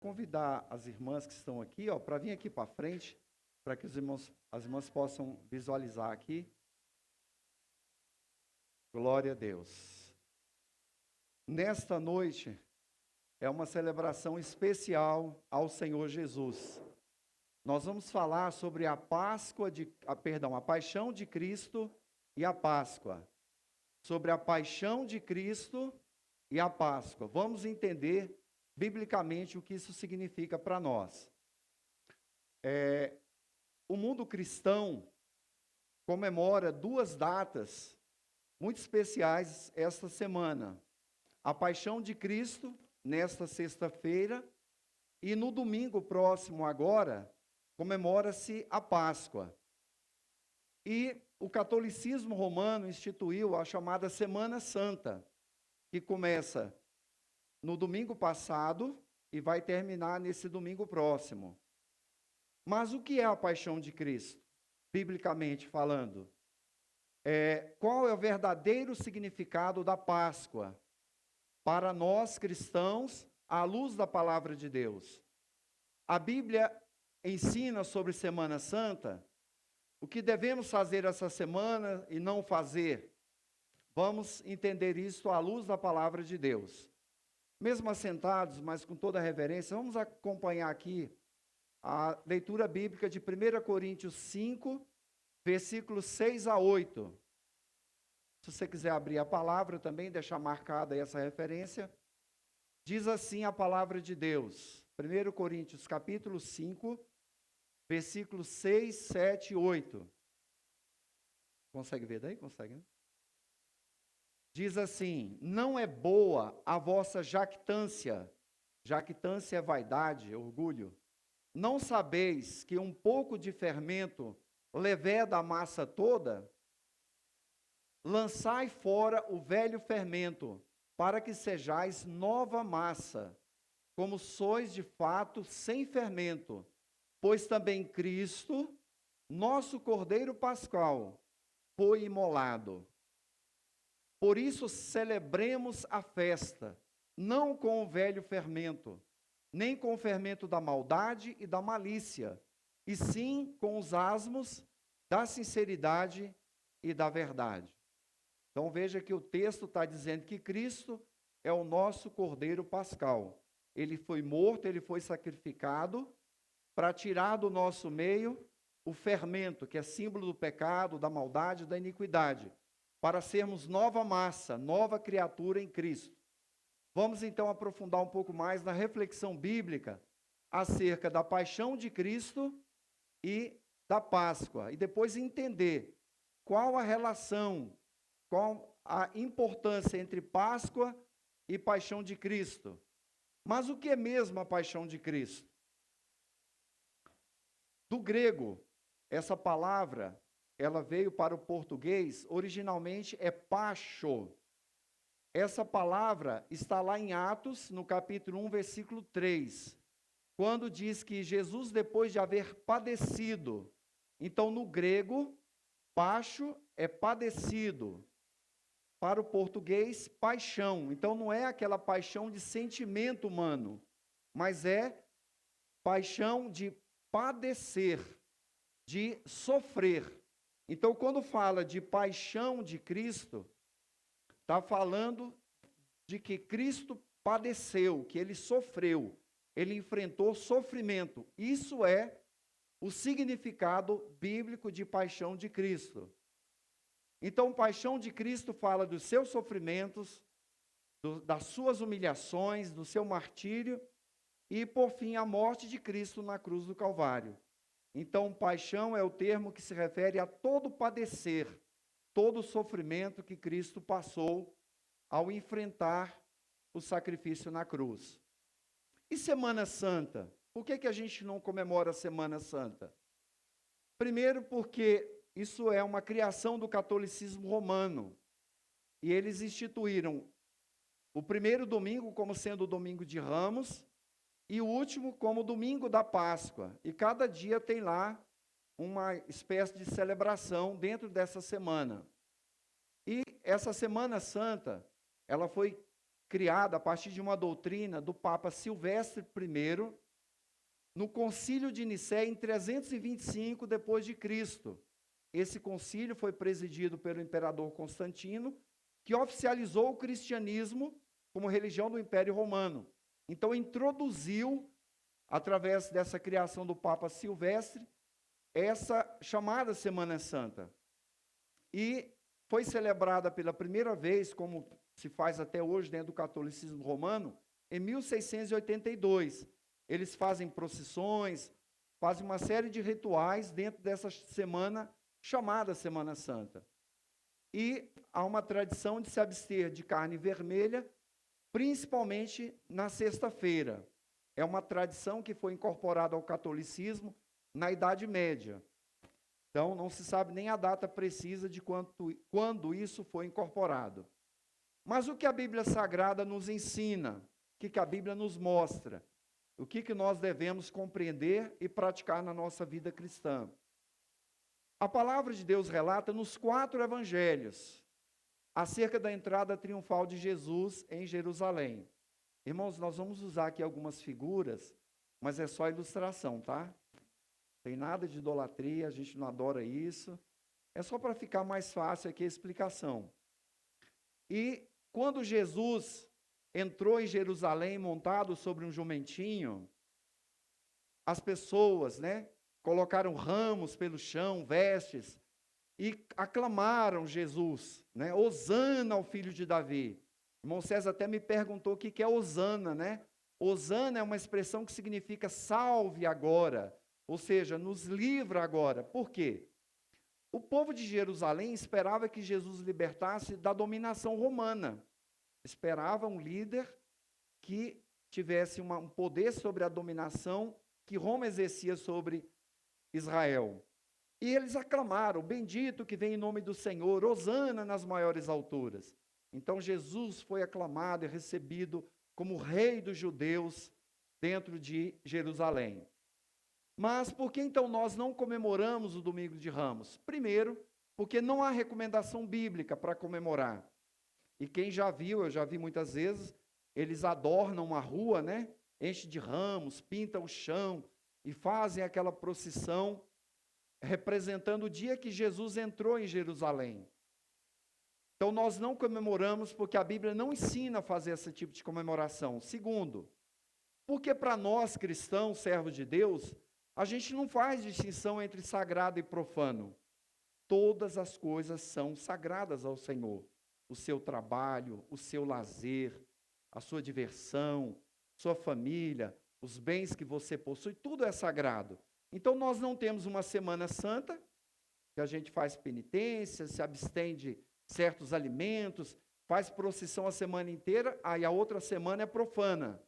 convidar as irmãs que estão aqui, para vir aqui para frente, para que as irmãs possam visualizar aqui. Glória a Deus. Nesta noite é uma celebração especial ao Senhor Jesus. Nós vamos falar sobre a a paixão de Cristo e a Páscoa. Sobre a paixão de Cristo e a Páscoa. Vamos entender biblicamente o que isso significa para nós. O mundo cristão comemora duas datas muito especiais esta semana. A paixão de Cristo, nesta sexta-feira, e no domingo próximo agora, comemora-se a Páscoa. E o catolicismo romano instituiu a chamada Semana Santa, que começa no domingo passado e vai terminar nesse domingo próximo. Mas o que é a paixão de Cristo, biblicamente falando? Qual é o verdadeiro significado da Páscoa para nós cristãos, à luz da palavra de Deus? A Bíblia ensina sobre Semana Santa o que devemos fazer essa semana e não fazer. Vamos entender isso à luz da palavra de Deus. Mesmo assentados, mas com toda a reverência, vamos acompanhar aqui a leitura bíblica de 1 Coríntios 5, versículos 6 a 8. Se você quiser abrir a palavra também, deixar marcada essa referência. Diz assim a palavra de Deus. 1 Coríntios capítulo 5, versículos 6, 7 e 8. Consegue ver daí? Consegue, né? Diz assim: não é boa a vossa jactância. Jactância é vaidade, orgulho. Não sabeis que um pouco de fermento leveda a massa toda? Lançai fora o velho fermento, para que sejais nova massa, como sois de fato sem fermento. Pois também Cristo, nosso Cordeiro Pascal, foi imolado. Por isso celebremos a festa, não com o velho fermento, nem com o fermento da maldade e da malícia, e sim com os asmos da sinceridade e da verdade. Então veja que o texto está dizendo que Cristo é o nosso Cordeiro Pascal. Ele foi morto, ele foi sacrificado para tirar do nosso meio o fermento, que é símbolo do pecado, da maldade, da iniquidade, para sermos nova massa, nova criatura em Cristo. Vamos então aprofundar um pouco mais na reflexão bíblica acerca da paixão de Cristo e da Páscoa, e depois entender qual a relação, qual a importância entre Páscoa e paixão de Cristo. Mas o que é mesmo a paixão de Cristo? Do grego, essa palavra, ela veio para o português, originalmente é pacho. Essa palavra está lá em Atos, no capítulo 1, versículo 3, quando diz que Jesus, depois de haver padecido, então no grego, pacho é padecido. Para o português, paixão. Então não é aquela paixão de sentimento humano, mas é paixão de padecer, de sofrer. Então, quando fala de paixão de Cristo, está falando de que Cristo padeceu, que ele sofreu, ele enfrentou sofrimento. Isso é o significado bíblico de paixão de Cristo. Então, paixão de Cristo fala dos seus sofrimentos, das suas humilhações, do seu martírio e, por fim, a morte de Cristo na cruz do Calvário. Então, paixão é o termo que se refere a todo padecer, todo o sofrimento que Cristo passou ao enfrentar o sacrifício na cruz. E Semana Santa? Por que a gente não comemora a Semana Santa? Primeiro, porque isso é uma criação do catolicismo romano. E eles instituíram o primeiro domingo como sendo o domingo de Ramos e o último como o domingo da Páscoa. E cada dia tem lá uma espécie de celebração dentro dessa semana. E essa Semana Santa, ela foi criada a partir de uma doutrina do Papa Silvestre I, no Concílio de Nicéia em 325 depois de Cristo. Esse concílio foi presidido pelo imperador Constantino, que oficializou o cristianismo como religião do Império Romano. Então introduziu, através dessa criação do Papa Silvestre, essa chamada Semana Santa. E foi celebrada pela primeira vez, como se faz até hoje dentro do catolicismo romano, em 1682. Eles fazem procissões, fazem uma série de rituais dentro dessa semana chamada Semana Santa. E há uma tradição de se abster de carne vermelha, principalmente na sexta-feira. É uma tradição que foi incorporada ao catolicismo na Idade Média. Então, não se sabe nem a data precisa de quando isso foi incorporado. Mas o que a Bíblia Sagrada nos ensina? O que a Bíblia nos mostra? O que nós devemos compreender e praticar na nossa vida cristã? A palavra de Deus relata nos 4 evangelhos acerca da entrada triunfal de Jesus em Jerusalém. Irmãos, nós vamos usar aqui algumas figuras, mas é só ilustração, tá? Não tem nada de idolatria, a gente não adora isso. É só para ficar mais fácil aqui a explicação. E quando Jesus entrou em Jerusalém montado sobre um jumentinho, as pessoas, colocaram ramos pelo chão, vestes, e aclamaram Jesus, Hosana ao filho de Davi. O irmão César até me perguntou o que é Hosana, Hosana é uma expressão que significa salve agora, ou seja, nos livra agora. Por quê? O povo de Jerusalém esperava que Jesus libertasse da dominação romana. Esperava um líder que tivesse um poder sobre a dominação que Roma exercia sobre Israel. E eles aclamaram, bendito que vem em nome do Senhor, hosana nas maiores alturas. Então Jesus foi aclamado e recebido como rei dos judeus dentro de Jerusalém. Mas por que então nós não comemoramos o Domingo de Ramos? Primeiro, porque não há recomendação bíblica para comemorar. E quem já viu, eu já vi muitas vezes, eles adornam a rua, Enchem de ramos, pintam o chão e fazem aquela procissão representando o dia que Jesus entrou em Jerusalém. Então nós não comemoramos porque a Bíblia não ensina a fazer esse tipo de comemoração. Segundo, porque para nós cristãos, servos de Deus, a gente não faz distinção entre sagrado e profano. Todas as coisas são sagradas ao Senhor. O seu trabalho, o seu lazer, a sua diversão, sua família, os bens que você possui, tudo é sagrado. Então nós não temos uma Semana Santa, que a gente faz penitência, se abstém de certos alimentos, faz procissão a semana inteira, aí a outra semana é profana.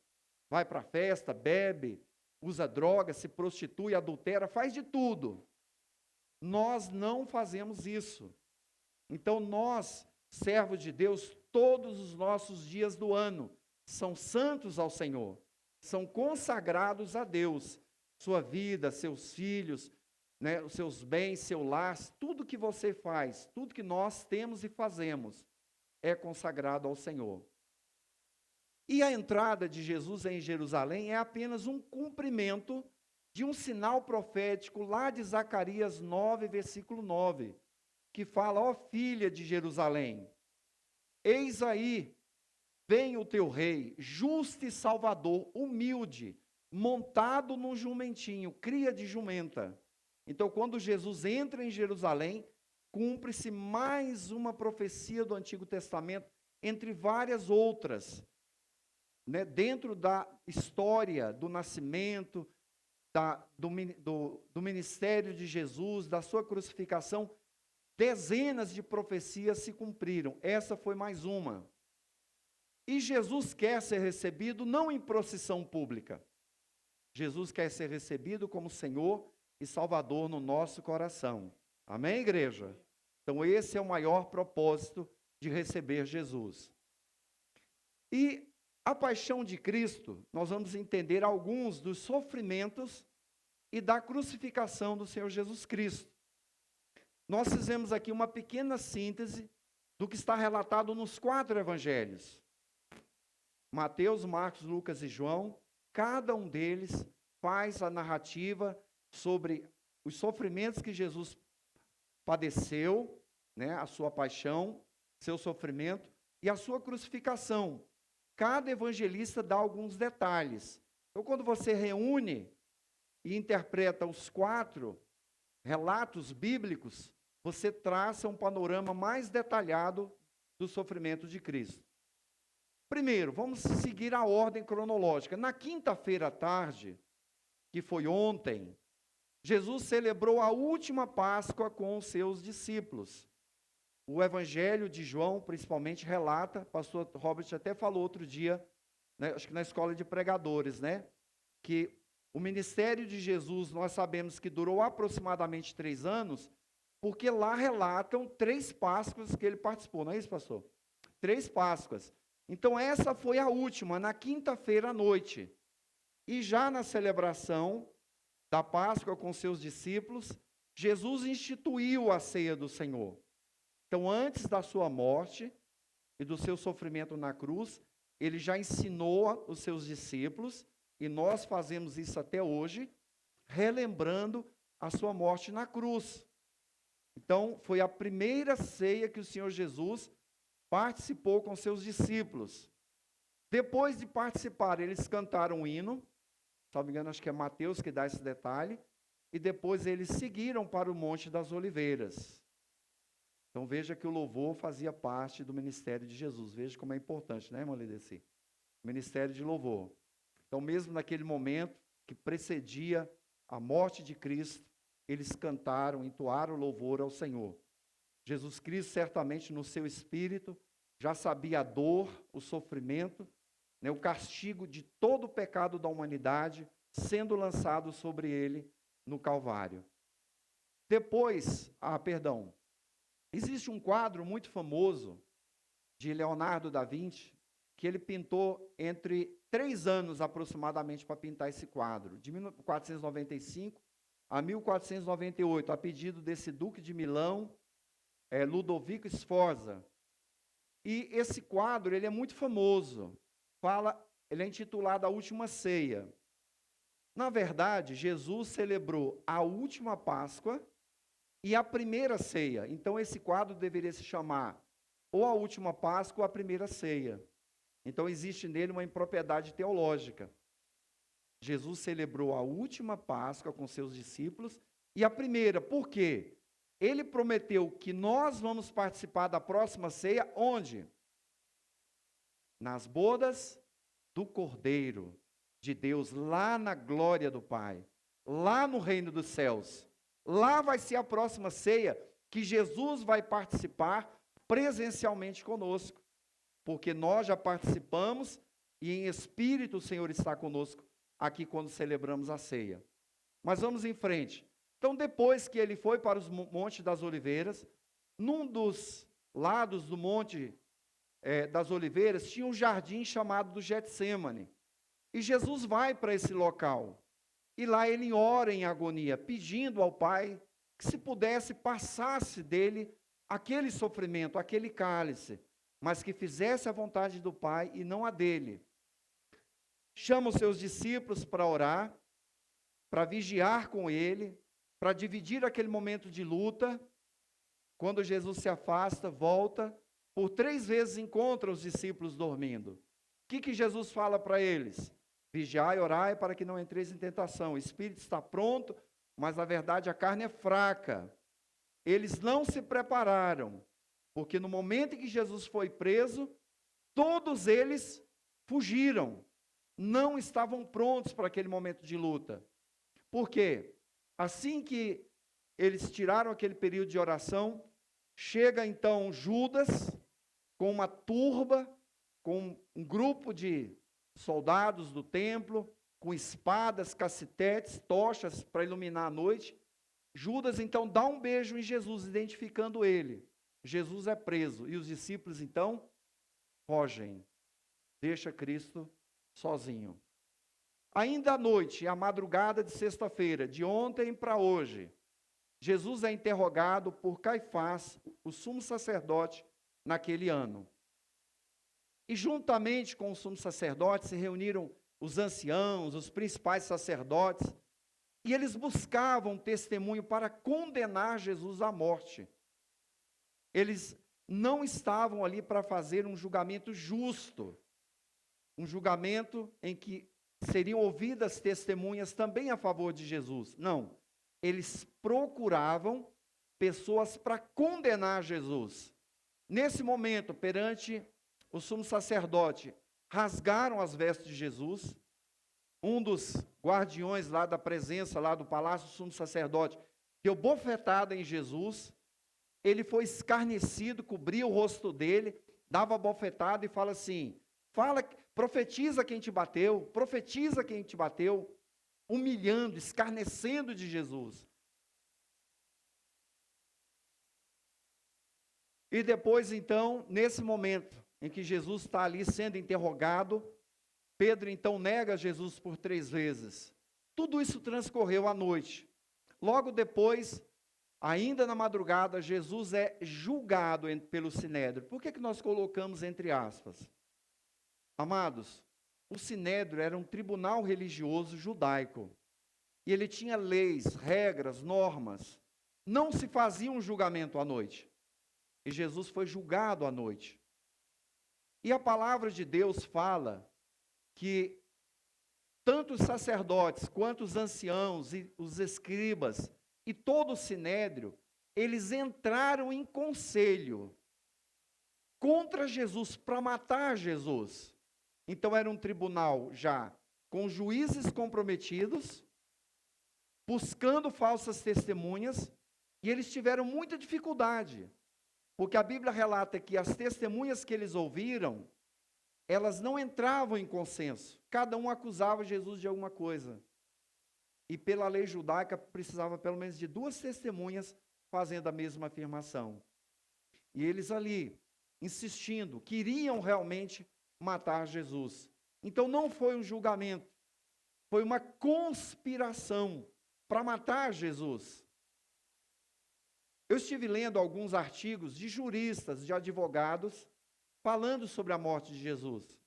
Vai para a festa, bebe, usa droga, se prostitui, adultera, faz de tudo. Nós não fazemos isso. Então nós, servos de Deus, todos os nossos dias do ano são santos ao Senhor, são consagrados a Deus. Sua vida, seus filhos, os seus bens, seu lar, tudo que você faz, tudo que nós temos e fazemos, é consagrado ao Senhor. E a entrada de Jesus em Jerusalém é apenas um cumprimento de um sinal profético lá de Zacarias 9, versículo 9, que fala, ó filha de Jerusalém, eis aí, vem o teu rei, justo e salvador, humilde, montado num jumentinho, cria de jumenta. Então, quando Jesus entra em Jerusalém, cumpre-se mais uma profecia do Antigo Testamento, entre várias outras, dentro da história do nascimento, do ministério de Jesus, da sua crucificação, dezenas de profecias se cumpriram. Essa foi mais uma. E Jesus quer ser recebido não em procissão pública. Jesus quer ser recebido como Senhor e Salvador no nosso coração. Amém, igreja? Então, esse é o maior propósito de receber Jesus. E a paixão de Cristo, nós vamos entender alguns dos sofrimentos e da crucificação do Senhor Jesus Cristo. Nós fizemos aqui uma pequena síntese do que está relatado nos 4 evangelhos. Mateus, Marcos, Lucas e João, cada um deles faz a narrativa sobre os sofrimentos que Jesus padeceu, né, a sua paixão, seu sofrimento e a sua crucificação. Cada evangelista dá alguns detalhes. Então, quando você reúne e interpreta os 4 relatos bíblicos, você traça um panorama mais detalhado do sofrimento de Cristo. Primeiro, vamos seguir a ordem cronológica. Na quinta-feira à tarde, que foi ontem, Jesus celebrou a última Páscoa com os seus discípulos. O Evangelho de João, principalmente, relata, o pastor Robert até falou outro dia, né, acho que na escola de pregadores, né, que o ministério de Jesus, nós sabemos que durou aproximadamente 3 anos, porque lá relatam 3 Páscoas que ele participou, não é isso, pastor? 3 Páscoas. Então, essa foi a última, na quinta-feira à noite. E já na celebração da Páscoa com seus discípulos, Jesus instituiu a ceia do Senhor. Então, antes da sua morte e do seu sofrimento na cruz, ele já ensinou os seus discípulos, e nós fazemos isso até hoje, relembrando a sua morte na cruz. Então, foi a primeira ceia que o Senhor Jesus participou com seus discípulos. Depois de participar, eles cantaram um hino, se não me engano, acho que é Mateus que dá esse detalhe, e depois eles seguiram para o Monte das Oliveiras. Então, veja que o louvor fazia parte do ministério de Jesus. Veja como é importante, né, irmão Lideci? Ministério de louvor. Então, mesmo naquele momento que precedia a morte de Cristo, eles cantaram, entoaram louvor ao Senhor. Jesus Cristo, certamente no seu espírito, já sabia a dor, o sofrimento, né, o castigo de todo o pecado da humanidade sendo lançado sobre ele no Calvário. Depois, existe um quadro muito famoso de Leonardo da Vinci, que ele pintou entre 3 anos aproximadamente para pintar esse quadro, de 1495 a 1498, a pedido desse duque de Milão, Ludovico Sforza. E esse quadro, ele é muito famoso. Ele é intitulado A Última Ceia. Na verdade, Jesus celebrou a última Páscoa e a primeira ceia. Então, esse quadro deveria se chamar ou a última Páscoa ou a primeira ceia. Então, existe nele uma impropriedade teológica. Jesus celebrou a última Páscoa com seus discípulos e a primeira. Por quê? Ele prometeu que nós vamos participar da próxima ceia, onde? Nas bodas do Cordeiro de Deus, lá na glória do Pai, lá no reino dos céus. Lá vai ser a próxima ceia que Jesus vai participar presencialmente conosco, porque nós já participamos e em espírito o Senhor está conosco aqui quando celebramos a ceia. Mas vamos em frente. Então, depois que ele foi para o Monte das Oliveiras, num dos lados do Monte das Oliveiras, tinha um jardim chamado do Getsêmani. E Jesus vai para esse local. E lá ele ora em agonia, pedindo ao Pai que, se pudesse, passasse dele aquele sofrimento, aquele cálice, mas que fizesse a vontade do Pai e não a dele. Chama os seus discípulos para orar, para vigiar com ele, para dividir aquele momento de luta. Quando Jesus se afasta, volta, por 3 vezes encontra os discípulos dormindo. O que Jesus fala para eles? Vigiai e orai para que não entreis em tentação. O espírito está pronto, mas na verdade a carne é fraca. Eles não se prepararam, porque no momento em que Jesus foi preso, todos eles fugiram. Não estavam prontos para aquele momento de luta. Por quê? Assim que eles tiraram aquele período de oração, chega então Judas com uma turba, com um grupo de soldados do templo, com espadas, cacetetes, tochas para iluminar a noite. Judas então dá um beijo em Jesus, identificando ele. Jesus é preso e os discípulos então fogem. Deixa Cristo sozinho. Ainda à noite, à madrugada de sexta-feira, de ontem para hoje, Jesus é interrogado por Caifás, o sumo sacerdote, naquele ano. E juntamente com o sumo sacerdote se reuniram os anciãos, os principais sacerdotes, e eles buscavam testemunho para condenar Jesus à morte. Eles não estavam ali para fazer um julgamento justo, um julgamento em que seriam ouvidas testemunhas também a favor de Jesus. Não, eles procuravam pessoas para condenar Jesus. Nesse momento, perante o sumo sacerdote, rasgaram as vestes de Jesus. Um dos guardiões lá da presença, lá do palácio do sumo sacerdote, deu bofetada em Jesus. Ele foi escarnecido, cobria o rosto dele, dava bofetada e fala assim, profetiza quem te bateu, profetiza quem te bateu, humilhando, escarnecendo de Jesus. E depois, então, nesse momento em que Jesus está ali sendo interrogado, Pedro, então, nega Jesus por 3 vezes. Tudo isso transcorreu à noite. Logo depois, ainda na madrugada, Jesus é julgado pelo Sinédrio. Por que nós colocamos entre aspas? Amados, o Sinédrio era um tribunal religioso judaico. E ele tinha leis, regras, normas. Não se fazia um julgamento à noite. E Jesus foi julgado à noite. E a palavra de Deus fala que tanto os sacerdotes, quanto os anciãos e os escribas, e todo o sinédrio, eles entraram em conselho contra Jesus, para matar Jesus. Então era um tribunal já com juízes comprometidos, buscando falsas testemunhas, e eles tiveram muita dificuldade, porque a Bíblia relata que as testemunhas que eles ouviram, elas não entravam em consenso. Cada um acusava Jesus de alguma coisa. E pela lei judaica, precisava pelo menos de 2 testemunhas fazendo a mesma afirmação. E eles ali, insistindo, queriam realmente matar Jesus. Então não foi um julgamento, foi uma conspiração para matar Jesus. Eu estive lendo alguns artigos de juristas, de advogados, falando sobre a morte de Jesus.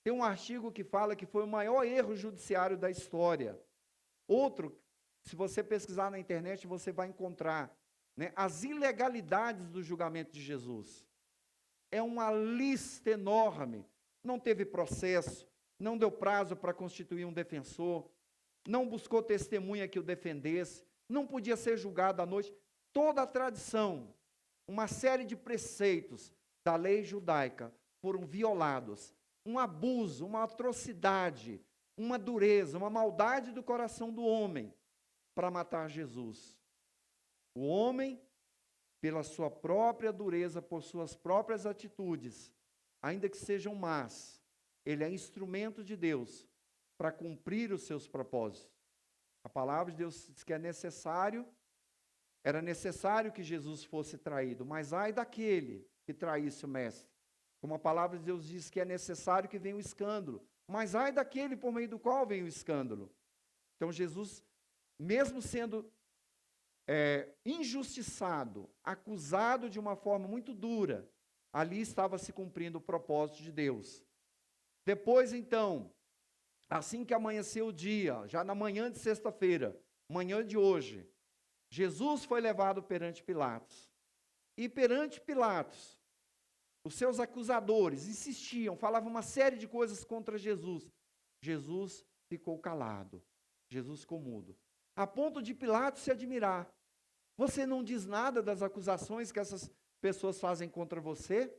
Tem um artigo que fala que foi o maior erro judiciário da história. Outro, se você pesquisar na internet, você vai encontrar, né, as ilegalidades do julgamento de Jesus. É uma lista enorme. Não teve processo, não deu prazo para constituir um defensor, não buscou testemunha que o defendesse, não podia ser julgado à noite. Toda a tradição, uma série de preceitos da lei judaica foram violados. Um abuso, uma atrocidade, uma dureza, uma maldade do coração do homem para matar Jesus. O homem, pela sua própria dureza, por suas próprias atitudes, ainda que sejam más, ele é instrumento de Deus para cumprir os seus propósitos. A palavra de Deus diz que era necessário que Jesus fosse traído, mas ai daquele que traísse o mestre. Como a palavra de Deus diz que é necessário que venha o escândalo, mas ai daquele por meio do qual vem o escândalo. Então Jesus, mesmo sendo injustiçado, acusado de uma forma muito dura, ali estava se cumprindo o propósito de Deus. Depois então, assim que amanheceu o dia, já na manhã de sexta-feira, manhã de hoje, Jesus foi levado perante Pilatos. E perante Pilatos, os seus acusadores insistiam, falavam uma série de coisas contra Jesus. Jesus ficou calado, Jesus ficou mudo, a ponto de Pilatos se admirar. Você não diz nada das acusações que essas pessoas fazem contra você?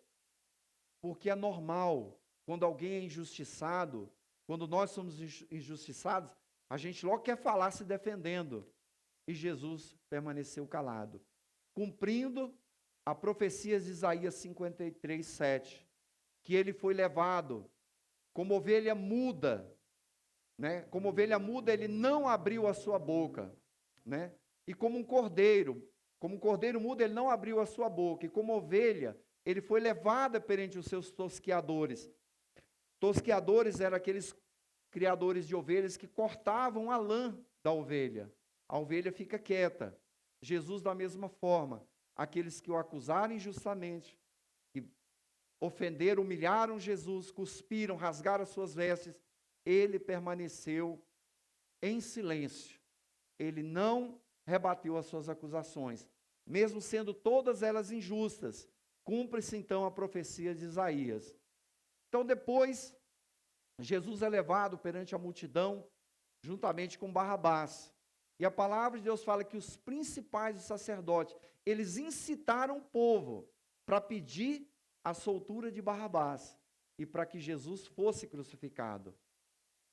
Porque é normal, quando alguém é injustiçado, quando nós somos injustiçados, a gente logo quer falar se defendendo. E Jesus permaneceu calado, cumprindo a profecia de Isaías 53, 7, que ele foi levado como ovelha muda, né? Como ovelha muda, ele não abriu a sua boca, né? E como um cordeiro mudo, ele não abriu a sua boca, e como ovelha, ele foi levado perante os seus tosqueadores. Tosqueadores eram aqueles criadores de ovelhas que cortavam a lã da ovelha. A ovelha fica quieta. Jesus, da mesma forma, aqueles que o acusaram injustamente, que ofenderam, humilharam Jesus, cuspiram, rasgaram as suas vestes, ele permaneceu em silêncio. Ele não rebateu as suas acusações, mesmo sendo todas elas injustas. Cumpre-se então a profecia de Isaías. Então depois, Jesus é levado perante a multidão, juntamente com Barrabás. E a palavra de Deus fala que os principais dos sacerdotes, eles incitaram o povo para pedir a soltura de Barrabás e para que Jesus fosse crucificado.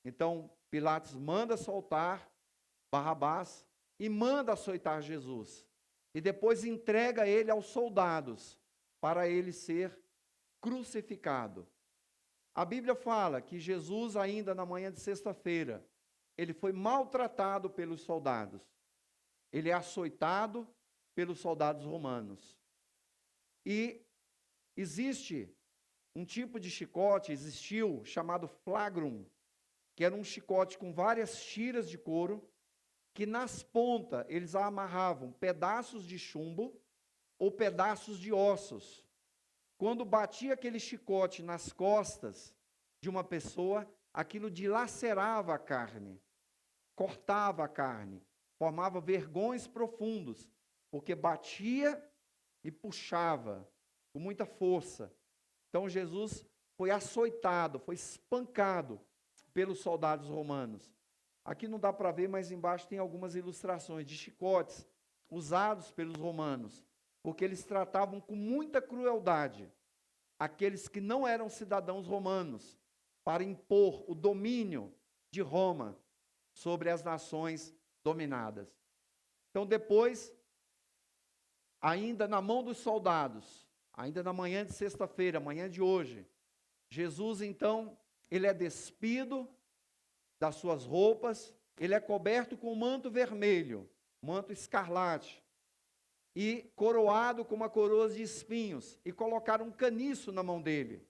Então, Pilatos manda soltar Barrabás e manda açoitar Jesus. E depois entrega ele aos soldados para ele ser crucificado. A Bíblia fala que Jesus, ainda na manhã de sexta-feira, ele foi maltratado pelos soldados. Ele é açoitado pelos soldados romanos. E existe um tipo de chicote, existiu, chamado flagrum, que era um chicote com várias tiras de couro, que nas pontas eles amarravam pedaços de chumbo ou pedaços de ossos. Quando batia aquele chicote nas costas de uma pessoa, aquilo dilacerava a carne, cortava a carne, formava vergões profundos, porque batia e puxava com muita força. Então Jesus foi açoitado, foi espancado pelos soldados romanos. Aqui não dá para ver, mas embaixo tem algumas ilustrações de chicotes usados pelos romanos, porque eles tratavam com muita crueldade aqueles que não eram cidadãos romanos, para impor o domínio de Roma sobre as nações dominadas. Então depois, ainda na mão dos soldados, ainda na manhã de sexta-feira, manhã de hoje, Jesus então, ele é despido das suas roupas, ele é coberto com um manto vermelho, manto escarlate, e coroado com uma coroa de espinhos, e colocaram um caniço na mão dele,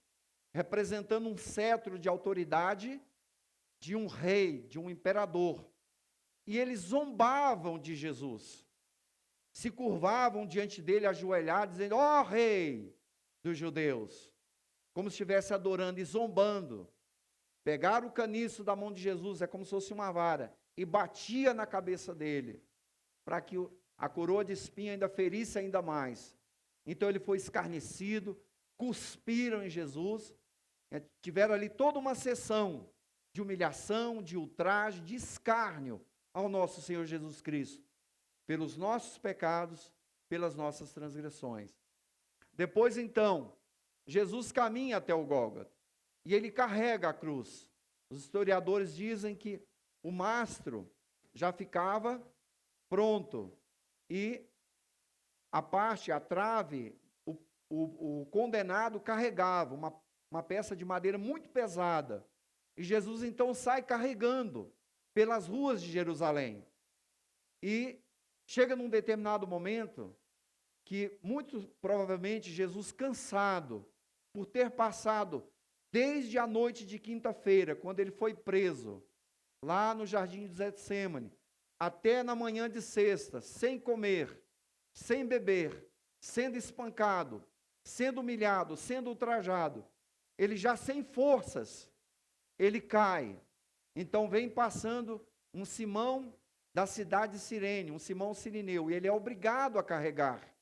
representando um cetro de autoridade de um rei, de um imperador. E eles zombavam de Jesus, se curvavam diante dele ajoelhados, dizendo: ó rei dos judeus, como se estivesse adorando e zombando. Pegaram o caniço da mão de Jesus, é como se fosse uma vara, e batia na cabeça dele, para que a coroa de espinho ainda ferisse ainda mais. Então ele foi escarnecido, cuspiram em Jesus, tiveram ali toda uma sessão de humilhação, de ultraje, de escárnio ao nosso Senhor Jesus Cristo, pelos nossos pecados, pelas nossas transgressões. Depois então, Jesus caminha até o Gólgota, e ele carrega a cruz. Os historiadores dizem que o mastro já ficava pronto, e a trave, o condenado carregava uma peça de madeira muito pesada. E Jesus então sai carregando pelas ruas de Jerusalém. E chega num determinado momento que, muito provavelmente, Jesus, cansado por ter passado desde a noite de quinta-feira, quando ele foi preso, lá no jardim de Getsêmani, até na manhã de sexta, sem comer, sem beber, sendo espancado, sendo humilhado, sendo ultrajado, ele já sem forças, ele cai. Então vem passando um Simão da cidade de Cirene, um Simão sirineu, e ele é obrigado a carregar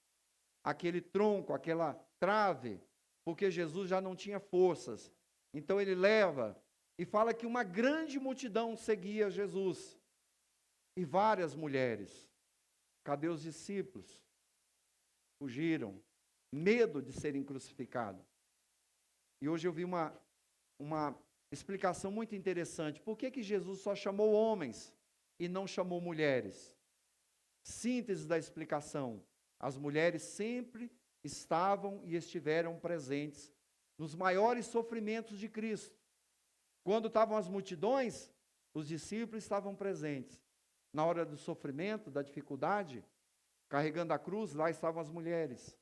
aquele tronco, aquela trave, porque Jesus já não tinha forças. Então ele leva e fala que uma grande multidão seguia Jesus. E várias mulheres. Cadê os discípulos? Fugiram. Medo de serem crucificados. E hoje eu vi uma explicação muito interessante. Por que Jesus só chamou homens e não chamou mulheres? Síntese da explicação. As mulheres sempre estavam e estiveram presentes nos maiores sofrimentos de Cristo. Quando estavam as multidões, os discípulos estavam presentes. Na hora do sofrimento, da dificuldade, carregando a cruz, lá estavam as mulheres.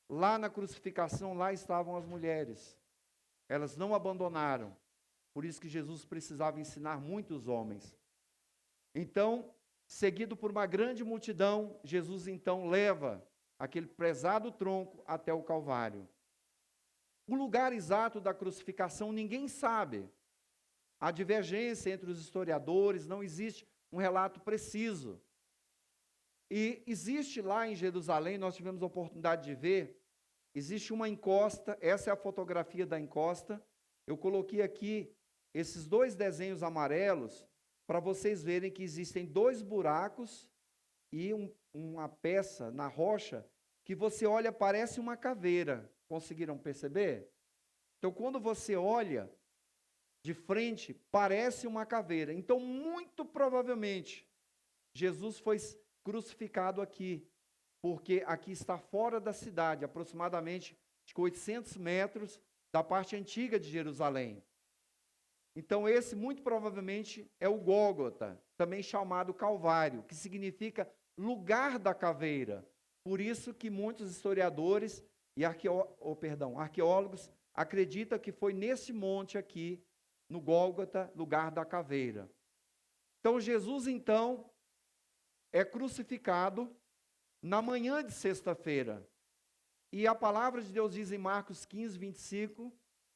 Lá na crucificação, lá estavam as mulheres. Elas não abandonaram. Por isso que Jesus precisava ensinar muitos homens. Então, seguido por uma grande multidão, Jesus então leva aquele prezado tronco até o Calvário. O lugar exato da crucificação ninguém sabe. Há divergência entre os historiadores, não existe um relato preciso. E existe lá em Jerusalém, nós tivemos a oportunidade de ver, existe uma encosta, essa é a fotografia da encosta. Eu coloquei aqui esses dois desenhos amarelos para vocês verem que existem dois buracos e uma peça na rocha que você olha, parece uma caveira. Conseguiram perceber? Então, quando você olha de frente, parece uma caveira. Então, muito provavelmente, Jesus foi crucificado aqui, porque aqui está fora da cidade, aproximadamente 800 metros da parte antiga de Jerusalém. Então, esse muito provavelmente é o Gólgota, também chamado Calvário, que significa lugar da caveira. Por isso que muitos historiadores e arqueólogos acreditam que foi nesse monte aqui, no Gólgota, lugar da caveira. Então, Jesus, então, é crucificado na manhã de sexta-feira. E a palavra de Deus diz em Marcos 15, 25,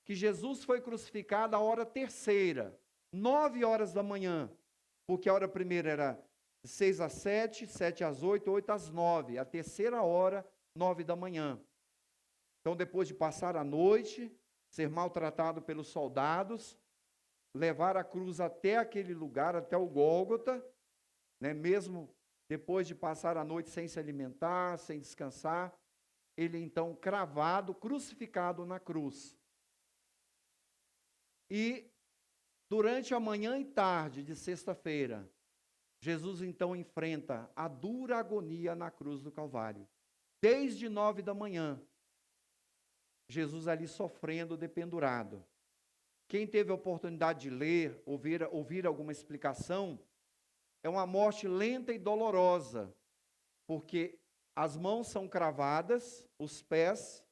que Jesus foi crucificado à hora terceira, 9 horas da manhã, porque a hora primeira era 6 às 7, 7 às 8, 8 às 9, a terceira hora, 9 da manhã. Então, depois de passar a noite, ser maltratado pelos soldados, levar a cruz até aquele lugar, até o Gólgota, né, mesmo depois de passar a noite sem se alimentar, sem descansar, ele então cravado, crucificado na cruz. E durante a manhã e tarde de sexta-feira, Jesus então enfrenta a dura agonia na cruz do Calvário. Desde 9 da manhã, Jesus ali sofrendo, dependurado. Quem teve a oportunidade de ler, ouvir alguma explicação, é uma morte lenta e dolorosa, porque as mãos são cravadas, os pés,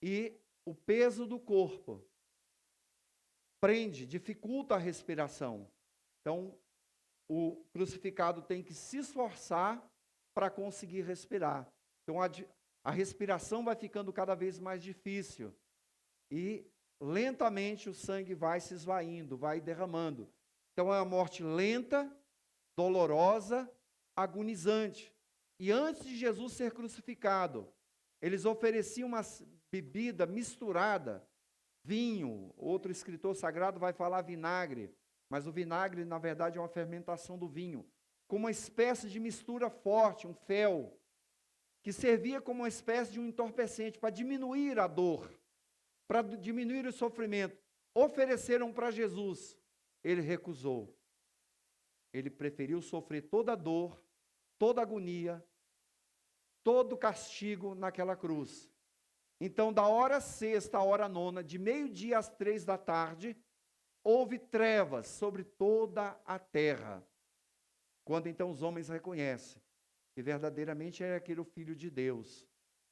e o peso do corpo prende, dificulta a respiração. Então, o crucificado tem que se esforçar para conseguir respirar. Então, a respiração vai ficando cada vez mais difícil. E, lentamente, o sangue vai se esvaindo, vai derramando. Então, é uma morte lenta, dolorosa, agonizante. E antes de Jesus ser crucificado, eles ofereciam uma bebida misturada, vinho, outro escritor sagrado vai falar vinagre, mas o vinagre, na verdade, é uma fermentação do vinho, com uma espécie de mistura forte, um fel, que servia como uma espécie de um entorpecente para diminuir a dor, para diminuir o sofrimento. Ofereceram para Jesus, ele recusou. Ele preferiu sofrer toda a dor, toda a agonia, todo o castigo naquela cruz. Então, da hora sexta à hora nona, de meio-dia às 3 da tarde, houve trevas sobre toda a terra. Quando então os homens reconhecem que verdadeiramente é aquele o Filho de Deus.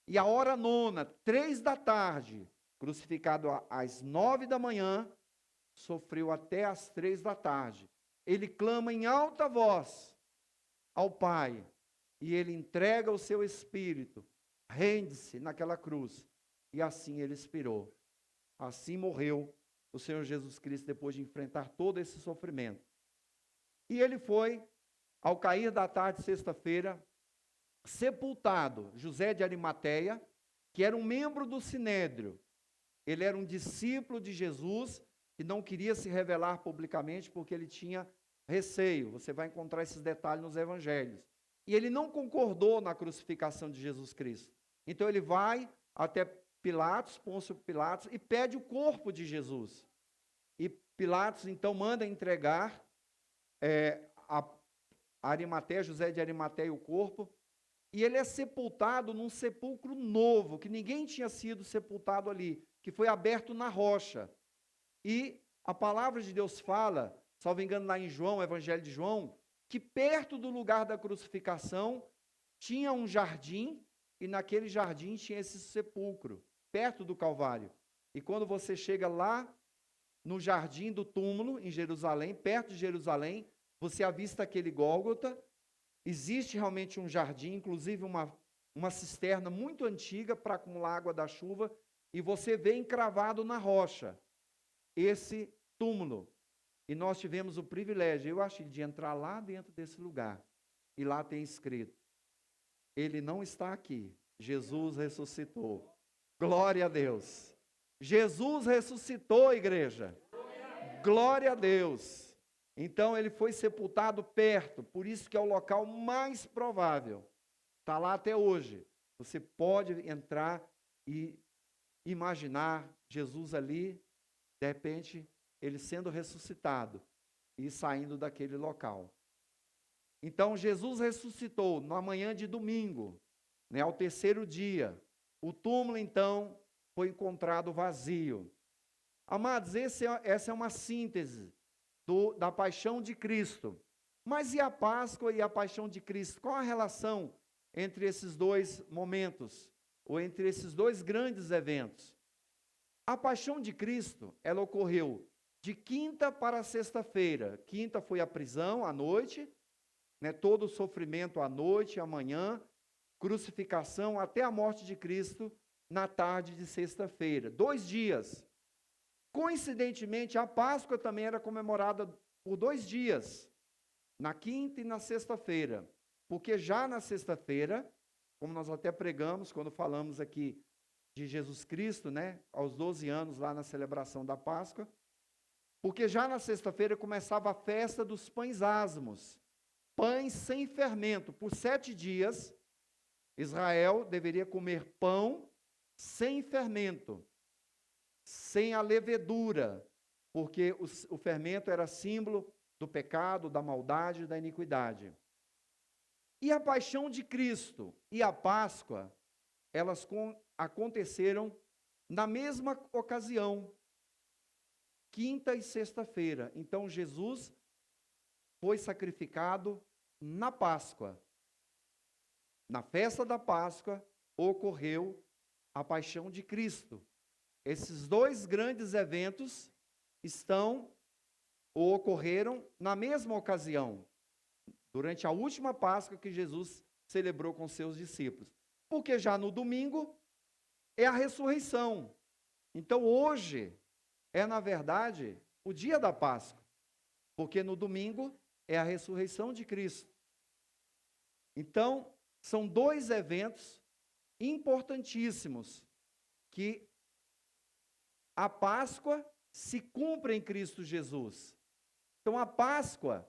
E a hora nona, 3 da tarde, crucificado às 9 da manhã, sofreu até às 3 da tarde. Ele clama em alta voz ao Pai, e ele entrega o seu espírito, rende-se naquela cruz, e assim ele expirou. Assim morreu o Senhor Jesus Cristo, depois de enfrentar todo esse sofrimento. E ele foi, ao cair da tarde, sexta-feira, sepultado. José de Arimateia, que era um membro do Sinédrio, ele era um discípulo de Jesus, que não queria se revelar publicamente, porque ele tinha receio. Você vai encontrar esses detalhes nos evangelhos. E ele não concordou na crucificação de Jesus Cristo. Então ele vai até Pilatos, Pôncio Pilatos, e pede o corpo de Jesus. E Pilatos então manda entregar a Arimateia, José de Arimateia, o corpo, e ele é sepultado num sepulcro novo, que ninguém tinha sido sepultado ali, que foi aberto na rocha. E a palavra de Deus fala, salvo engano lá em João, Evangelho de João, que perto do lugar da crucificação tinha um jardim, e naquele jardim tinha esse sepulcro, perto do Calvário. E quando você chega lá, no jardim do túmulo, em Jerusalém, perto de Jerusalém, você avista aquele Gólgota. Existe realmente um jardim, inclusive uma cisterna muito antiga para acumular água da chuva, e você vê encravado na rocha esse túmulo. E nós tivemos o privilégio, eu achei, de entrar lá dentro desse lugar. E lá tem escrito: ele não está aqui, Jesus ressuscitou. Glória a Deus. Jesus ressuscitou, igreja. Glória a Deus. Então ele foi sepultado perto, por isso que é o local mais provável. Está lá até hoje. Você pode entrar e imaginar Jesus ali, de repente, ele sendo ressuscitado e saindo daquele local. Então Jesus ressuscitou na manhã de domingo, né, ao terceiro dia. O túmulo, então, foi encontrado vazio. Amados, essa é uma síntese da paixão de Cristo. Mas e a Páscoa e a paixão de Cristo? Qual a relação entre esses dois momentos? Ou entre esses dois grandes eventos? A paixão de Cristo, ela ocorreu de quinta para sexta-feira. Quinta foi a prisão, à noite, né, todo o sofrimento à noite, amanhã, crucificação, até a morte de Cristo na tarde de sexta-feira. 2 dias. Coincidentemente, a Páscoa também era comemorada por 2 dias, na quinta e na sexta-feira, porque já na sexta-feira, como nós até pregamos quando falamos aqui de Jesus Cristo, né, aos 12 anos lá na celebração da Páscoa, porque já na sexta-feira começava a festa dos pães asmos, pães sem fermento. Por 7 dias, Israel deveria comer pão sem fermento, sem a levedura, porque o fermento era símbolo do pecado, da maldade, da iniquidade. E a paixão de Cristo e a Páscoa, elas aconteceram na mesma ocasião, quinta e sexta-feira. Então Jesus foi sacrificado na Páscoa. Na festa da Páscoa ocorreu a paixão de Cristo. Esses 2 grandes eventos ocorreram na mesma ocasião, durante a última Páscoa que Jesus celebrou com seus discípulos. Porque já no domingo é a ressurreição. Então hoje é, na verdade, o dia da Páscoa, porque no domingo é a ressurreição de Cristo. Então, são 2 eventos importantíssimos que a Páscoa se cumpre em Cristo Jesus. Então, a Páscoa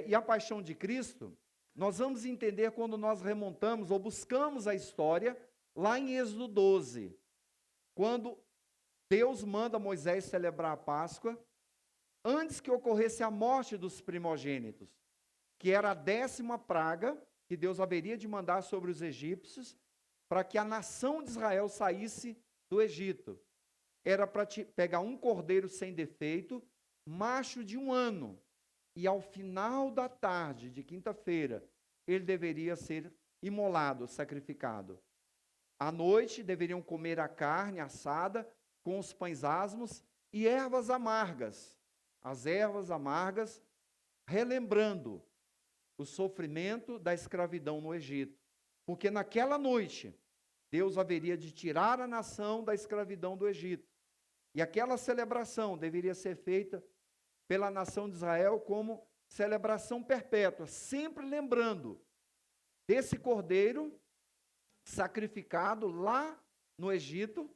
e a paixão de Cristo, nós vamos entender quando nós remontamos ou buscamos a história lá em Êxodo 12, quando Deus manda Moisés celebrar a Páscoa, antes que ocorresse a morte dos primogênitos, que era a 10ª praga que Deus haveria de mandar sobre os egípcios, para que a nação de Israel saísse do Egito. Era para pegar um cordeiro sem defeito, macho de 1 ano, e ao final da tarde de quinta-feira, ele deveria ser imolado, sacrificado. À noite, deveriam comer a carne assada, com os pães asmos e ervas amargas. As ervas amargas, relembrando o sofrimento da escravidão no Egito. Porque naquela noite, Deus haveria de tirar a nação da escravidão do Egito. E aquela celebração deveria ser feita pela nação de Israel como celebração perpétua, sempre lembrando desse cordeiro sacrificado lá no Egito,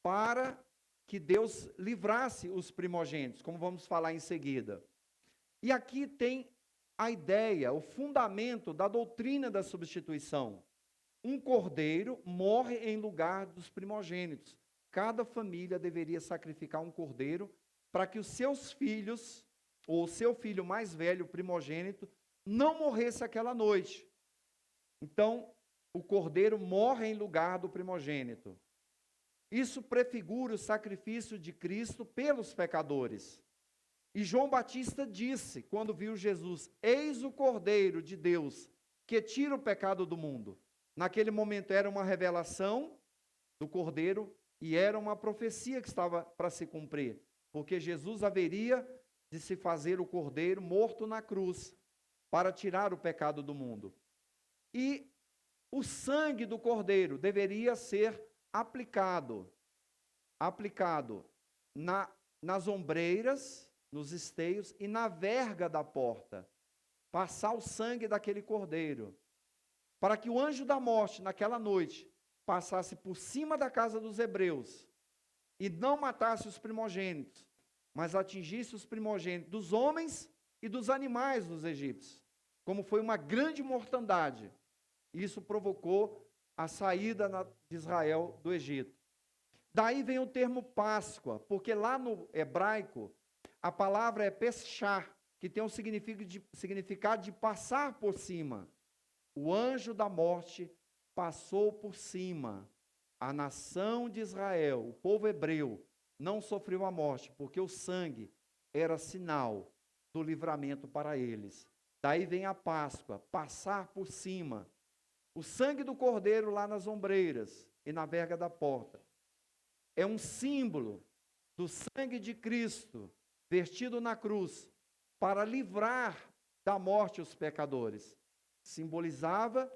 para que Deus livrasse os primogênitos, como vamos falar em seguida. E aqui tem a ideia, o fundamento da doutrina da substituição. Um cordeiro morre em lugar dos primogênitos. Cada família deveria sacrificar um cordeiro para que os seus filhos, ou o seu filho mais velho, primogênito, não morresse aquela noite. Então, o cordeiro morre em lugar do primogênito. Isso prefigura o sacrifício de Cristo pelos pecadores. E João Batista disse, quando viu Jesus: eis o Cordeiro de Deus, que tira o pecado do mundo. Naquele momento era uma revelação do Cordeiro e era uma profecia que estava para se cumprir, porque Jesus haveria de se fazer o Cordeiro morto na cruz, para tirar o pecado do mundo. E o sangue do cordeiro deveria ser aplicado nas ombreiras, nos esteios e na verga da porta. Passar o sangue daquele cordeiro, para que o anjo da morte, naquela noite, passasse por cima da casa dos hebreus e não matasse os primogênitos, mas atingisse os primogênitos dos homens e dos animais dos egípcios. Como foi uma grande mortandade, isso provocou a saída de Israel do Egito. Daí vem o termo Páscoa, porque lá no hebraico, a palavra é Peshá, que tem um significado de passar por cima. O anjo da morte passou por cima. A nação de Israel, o povo hebreu, não sofreu a morte, porque o sangue era sinal do livramento para eles. Daí vem a Páscoa, passar por cima. O sangue do cordeiro lá nas ombreiras e na verga da porta é um símbolo do sangue de Cristo vertido na cruz para livrar da morte os pecadores. Simbolizava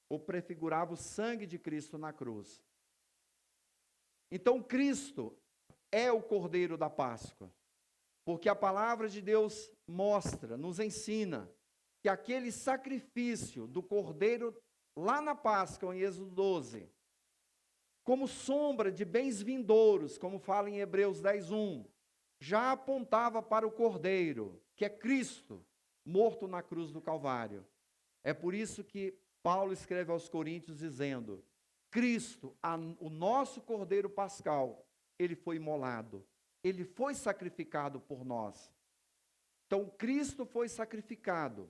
ou prefigurava o sangue de Cristo na cruz. Então, Cristo é o Cordeiro da Páscoa, porque a palavra de Deus mostra, nos ensina, que aquele sacrifício do Cordeiro lá na Páscoa, em Êxodo 12, como sombra de bens vindouros, como fala em Hebreus 10:1, já apontava para o Cordeiro, que é Cristo, morto na cruz do Calvário. É por isso que Paulo escreve aos Coríntios dizendo: Cristo, o nosso Cordeiro Pascal, ele foi imolado, ele foi sacrificado por nós. Então, Cristo foi sacrificado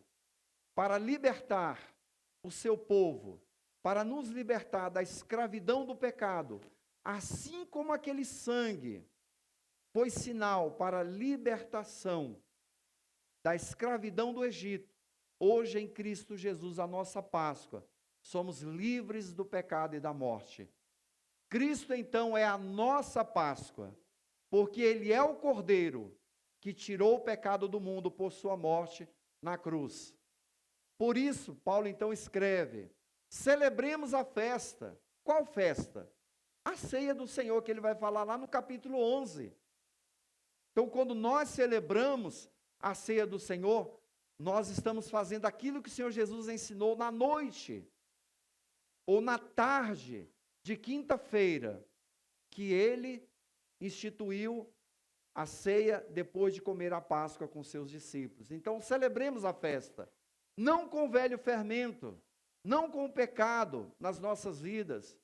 para libertar o seu povo, para nos libertar da escravidão do pecado, assim como aquele sangue foi sinal para a libertação da escravidão do Egito. Hoje, em Cristo Jesus, a nossa Páscoa, somos livres do pecado e da morte. Cristo, então, é a nossa Páscoa, porque Ele é o Cordeiro que tirou o pecado do mundo por sua morte na cruz. Por isso, Paulo, então, escreve: celebremos a festa. Qual festa? A ceia do Senhor, que ele vai falar lá no capítulo 11. Então, quando nós celebramos a ceia do Senhor, nós estamos fazendo aquilo que o Senhor Jesus ensinou na noite, ou na tarde de quinta-feira, que ele instituiu a ceia depois de comer a Páscoa com seus discípulos. Então, celebremos a festa, não com o velho fermento, não com o pecado nas nossas vidas,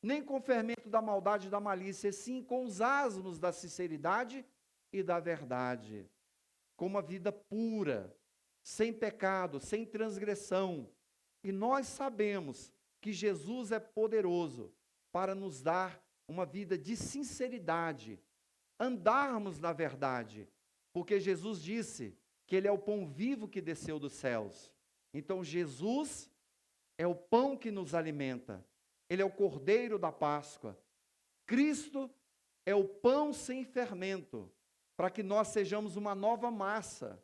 nem com o fermento da maldade e da malícia, e sim com os asmos da sinceridade e da verdade, com uma vida pura, sem pecado, sem transgressão. E nós sabemos que Jesus é poderoso para nos dar uma vida de sinceridade, andarmos na verdade, porque Jesus disse que Ele é o pão vivo que desceu dos céus. Então Jesus é o pão que nos alimenta, Ele é o Cordeiro da Páscoa. Cristo é o pão sem fermento, para que nós sejamos uma nova massa,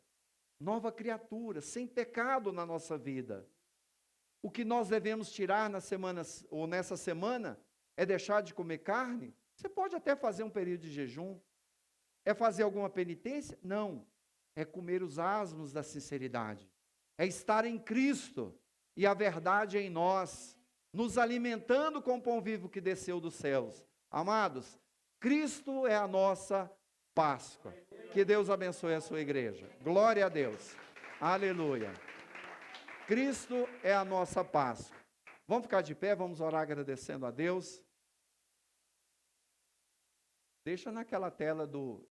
nova criatura, sem pecado na nossa vida. O que nós devemos tirar na semana, ou nessa semana, é deixar de comer carne? Você pode até fazer um período de jejum. É fazer alguma penitência? Não. É comer os asmos da sinceridade. É estar em Cristo e a verdade em nós, nos alimentando com o pão vivo que desceu dos céus. Amados, Cristo é a nossa Páscoa. Que Deus abençoe a sua igreja. Glória a Deus. Aleluia. Cristo é a nossa Páscoa. Vamos ficar de pé, vamos orar agradecendo a Deus. Deixa naquela tela do